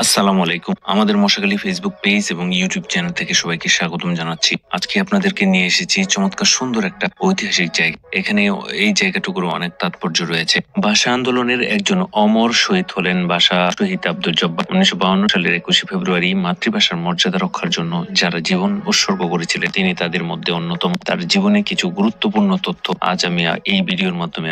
আসসালামু আলাইকুম। আমাদের মশাখালী ফেসবুক পেজ এবং ইউটিউব চ্যানেল থেকে সবাইকে স্বাগতম জানাচ্ছি। আজকে আপনাদেরকে নিয়ে এসেছি চমৎকার সুন্দর একটা ঐতিহাসিক জায়গা। এখানে এই জায়গাটুকুর অনেক তাৎপর্য রয়েছে। ভাষা আন্দোলনের একজন অমর শহীদ হলেন ভাষা শহীদ আব্দুল জব্বার। 1952 সালের 21শে ফেব্রুয়ারি মাতৃভাষার মর্যাদা রক্ষার জন্য যারা জীবন উৎসর্গ করেছিলেন তিনি তাদের মধ্যে অন্যতম। তার জীবনে কিছু গুরুত্বপূর্ণ তথ্য আজ আমি এই ভিডিওর মাধ্যমে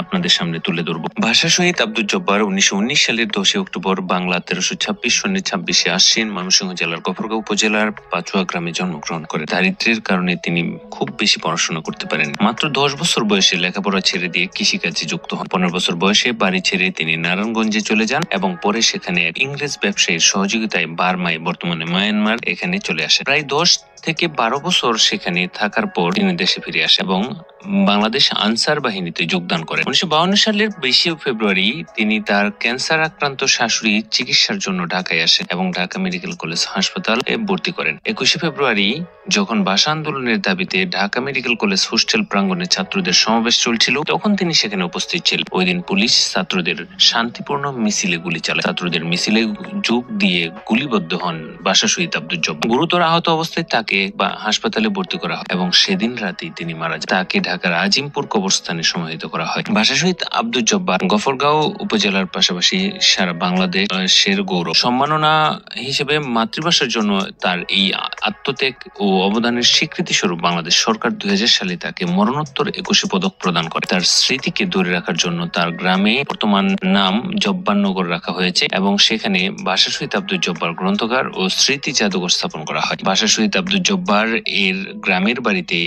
আপনাদের সামনে তুলে ধরব। ভাষা শহীদ আব্দুল জব্বার 1919 সালের 10 অক্টোবর বাংলা 1326 সনের 26শে আশ্বিন ময়মনসিংহ জেলার গফরগাঁও উপজেলার পাচুয়া গ্রামে জন্মগ্রহণ করেন। দারিদ্র্যের কারণে তিনি খুব বেশি পড়াশোনা করতে পারেন। মাত্র 10 বছর বয়সে লেখাপড়া ছেড়ে দিয়ে কৃষিকাজে যুক্ত হন। 15 বছর বয়সে বাড়ি ছেড়ে তিনি নারায়ণগঞ্জে চলে যান এবং পরে সেখানে ইংরেজ ব্যবসায়ীর সহযোগিতায় বার্মায়, বর্তমানে মায়ানমার, এখানে চলে আসেন। প্রায় 10 থেকে 12 বছর সেখানে থাকার পর তিনি দেশে ফিরে আসেন এবং বাংলাদেশ আনসার বাহিনীতে যোগদান করেন। 1952 সালের 20শে ফেব্রুয়ারি তিনি তার ক্যান্সার আক্রান্ত শাশুড়ি চিকিৎসার জন্য ঢাকায় আসেন এবং ঢাকা মেডিকেল কলেজ হাসপাতালে ভর্তি করেন। 21শে ফেব্রুয়ারি যখন ভাষা আন্দোলনের দাবিতে ঢাকা মেডিকেল কলেজ হোস্টেল প্রাঙ্গণে ছাত্রদের সমাবেশ চলছিল তখন তিনি সেখানে উপস্থিত ছিলেন। ওই দিন পুলিশ ছাত্রদের শান্তিপূর্ণ মিছিলে গুলি চালায়। ছাত্রদের মিছিলে যোগ দিয়ে গুলিবদ্ধ হন ভাষা শহীদ আব্দুল জব্বার। গুরুতর আহত অবস্থায় তাকে হাসপাতালে ভর্তি করা হয় এবং সেদিন রাতেই তিনি মারা যান। তাকে ঢাকার আজিমপুর কবরস্থানে সমাহিত করা হয়। ভাষা শহীদ আব্দুল জব্বার গফরগাঁও উপজেলার পাশাপাশি সারা বাংলাদেশের গৌরব। সম্মাননা হিসেবে মাতৃভাষার জন্য তার এই আত্মত্যাগ ও অবদানের স্বীকৃতি স্বরূপ বাংলাদেশ সরকার 2000 সালে তাকে মরণোত্তর 21 পদক প্রদান করে। তার স্মৃতিকে ধরে রাখার জন্য তার গ্রামে বর্তমান নাম জব্বারনগর রাখা হয়েছে এবং সেখানে ভাষা শহীদ আব্দুল জব্বার গ্রন্থাগার ও স্মৃতি জাদুঘর স্থাপন করা হয়। ভাষা শহীদ আব্দুল জব্বার এর গ্রামের বাড়িতে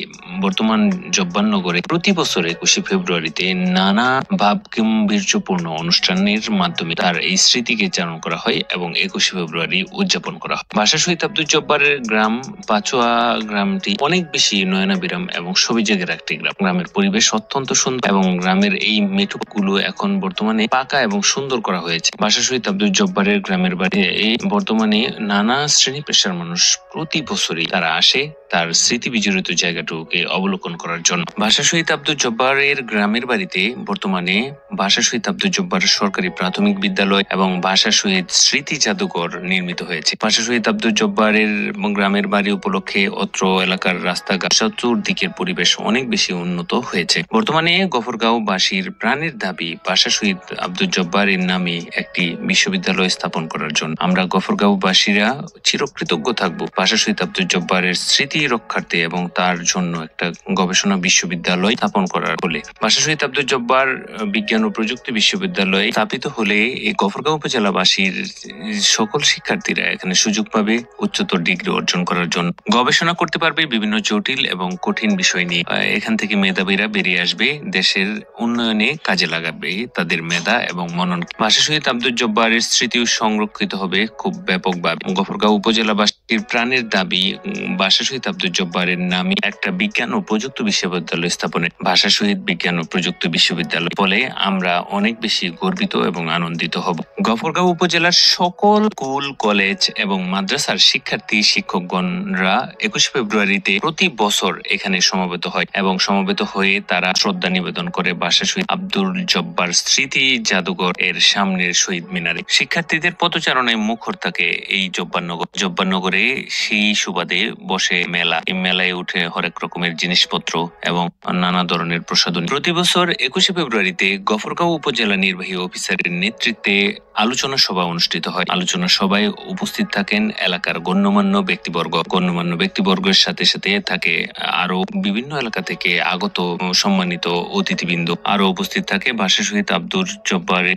বর্তমান জব্বারনগরে প্রতি বছর 21শে ফেব্রুয়ারিতে নানা ভাবগাম্ভীর্যপূর্ণ অনুষ্ঠানের মাধ্যমে তার এই স্মৃতিকে চারণ করা হয় এবং 21শে ফেব্রুয়ারি উদযাপন করা হয়। ভাষা শহীদ আব্দুল জব্বারের গ্রাম পাচুয়া গ্রামটি অনেক বেশি নয়নাভিরাম এবং সবিজের একটি গ্রাম। গ্রামের পরিবেশ অত্যন্ত সুন্দর এবং গ্রামের এই মেঠোগুলো এখন বর্তমানে পাকা এবং সুন্দর করা হয়েছে। ভাষা শহীদ আব্দুল জব্বারের গ্রামের বাড়ি বর্তমানে নানা শ্রেণী পেশার মানুষ প্রতি বছরই তারা আসে তার স্মৃতি বিজড়িত জায়গাটুকুকে অবলোকন করার জন্য। ভাষা শহীদ আব্দুল জব্বারের গ্রামের বাড়িতে বর্তমানে ভাষা শহীদ আব্দুল জব্বার সরকারি প্রাথমিক বিদ্যালয় এবং ভাষা শহীদ স্মৃতি জাদুঘর নির্মিত হয়েছে। ভাষা শহীদ আব্দুল জব্বারের গ্রামের বাড়ি উপলক্ষে অত্র এলাকার রাস্তাঘাট চতুর্দিকের পরিবেশ অনেক বেশি উন্নত হয়েছে। বর্তমানে গফরগাঁওবাসীর প্রাণের দাবি ভাষা শহীদ আব্দুল জব্বারের নামে একটি বিশ্ববিদ্যালয় স্থাপন করার জন্য। আমরা গফরগাঁওবাসীরা চিরকৃতজ্ঞ থাকব ভাষা শহীদ আব্দুল জব্বারের স্মৃতি রক্ষার্থে এবং তার জন্য একটা গবেষণা বিশ্ববিদ্যালয় স্থাপন করার ফলে। ভাষা শহীদ আব্দুল জব্বার বিজ্ঞান ও প্রযুক্তি বিশ্ববিদ্যালয় স্থাপিত হলে এই গফরগাঁও উপজেলাবাসীর সকল শিক্ষার্থীরা এখানে সুযোগ পাবে উচ্চতর ডিগ্রি অর্জন করার জন্য, গবেষণা করতে পারবে বিভিন্ন জটিল এবং কঠিন বিষয় নিয়ে। এখান থেকে মেধাবীরা বেরিয়ে আসবে, দেশের উন্নয়নে কাজে লাগাবে তাদের মেধা এবং মনন। ভাষা শহীদ আব্দুল জব্বারের স্মৃতি সংরক্ষিত হবে খুব ব্যাপকভাবে। গফরগাঁও উপজেলাবাসীর প্রাণের দাবি ভাষা শহীদ আব্দুল জব্বারের নামে একটা বিজ্ঞান ও প্রযুক্তি বিশ্ববিদ্যালয় স্থাপনে। ভাষা শহীদ বিজ্ঞান ও প্রযুক্তি বিশ্ববিদ্যালয় বলে আমরা অনেক বেশি গর্বিত এবং আনন্দিত হব। গফরগাঁও উপজেলার সকল স্কুল, কলেজ এবং মাদ্রাসার শিক্ষার্থী শিক্ষকগণরা 21 ফেব্রুয়ারিতে প্রতি বছর এখানে সমবেত হয় এবং সমবেত হয়ে তারা শ্রদ্ধা নিবেদন করে ভাষা শহীদ আব্দুল জব্বার স্মৃতি জাদুঘর এর সামনের শহীদ মিনারে। শিক্ষার্থীদের পদচারণায় মুখর থাকে এই জব্বারনগরে সেই সুবাদে বসে মেলা। এই মেলায় উঠে হরেক রকমের জিনিসপত্র এবং নানা ধরনের প্রসাধনী। প্রতি বছর 21শে ফেব্রুয়ারিতে গফরগাঁও উপজেলা নির্বাহী অফিসারের নেতৃত্বে আলোচনা সভা অনুষ্ঠিত হয়। আলোচনা সভায় উপস্থিত থাকেন এলাকার গণ্যমান্য ব্যক্তিবর্গের সাথে সাথে থাকে আরো বিভিন্ন এলাকা থেকে আগত সম্মানিত অতিথিবৃন্দ। আরো উপস্থিত থাকে ভাষা শহীদ আব্দুল জব্বারের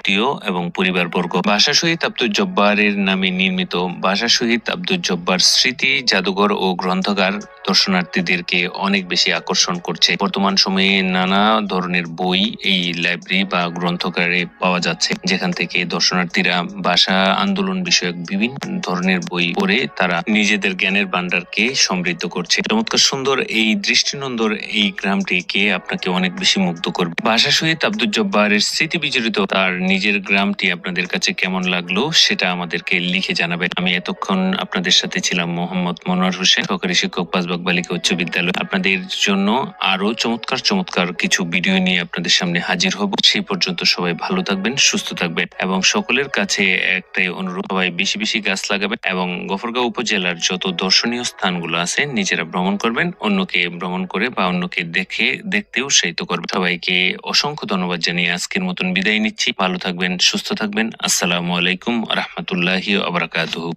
এবং পরিবারবর্গ। ভাষা শহীদ আব্দুল জব্বারের নামে নির্মিত ভাষা শহীদ আব্দুল জব্বার স্মৃতি জাদুঘর ও গ্রন্থাগার দর্শনার্থীদেরকে অনেক বেশি আকর্ষণ করছে। বর্তমান সময়ে নানা ধরনের বই এই লাইব্রেরি বা গ্রন্থাগারে পাওয়া যাচ্ছে, যেখান থেকে দর্শনার্থীরা ভাষা আন্দোলন বিষয়ক বিভিন্ন ধরনের বই পড়ে তারা নিজেদের জ্ঞানের ভান্ডারকে সমৃদ্ধ করছে। চমৎকার সুন্দর এই দৃষ্টিনন্দন এই গ্রামটিকে আপনাকে অনেক বেশি মুগ্ধ করবে। ভাষা শহীদ আব্দুল জব্বারের স্মৃতি বিজড়িত তার নিজের গ্রামটি আপনাদের কাছে কেমন লাগলো সেটা আমাদেরকে লিখে জানাবেন। আমি এতক্ষণ আপনাদের সাথে সাথে ছিলাম মোহাম্মদ মনোয়ার হোসেন, সহকারী শিক্ষক, পাঁচবাগ বালিকা উচ্চ বিদ্যালয়। আপনাদের জন্য আরো চমৎকার চমৎকার কিছু ভিডিও নিয়ে আপনাদের সামনে হাজির হব। সেই পর্যন্ত সবাই ভালো থাকবেন, সুস্থ থাকবেন এবং সকলের কাছে একটাই অনুরোধ, সবাই বেশি বেশি গাছ লাগাবেন এবং গফরগাঁও উপজেলার যত দর্শনীয় স্থানগুলো আছে নিজেরা ভ্রমণ করবেন, অন্যকে ভ্রমণ করে বা অন্যকে দেখতে উৎসাহিত করবেন। সবাইকে অসংখ্য ধন্যবাদ জানিয়ে আজকের মতন বিদায় নিচ্ছি। ভালো থাকবেন, সুস্থ থাকবেন। আসসালামু আলাইকুম ওয়া রাহমাতুল্লাহি ওয়া বারাকাতুহু।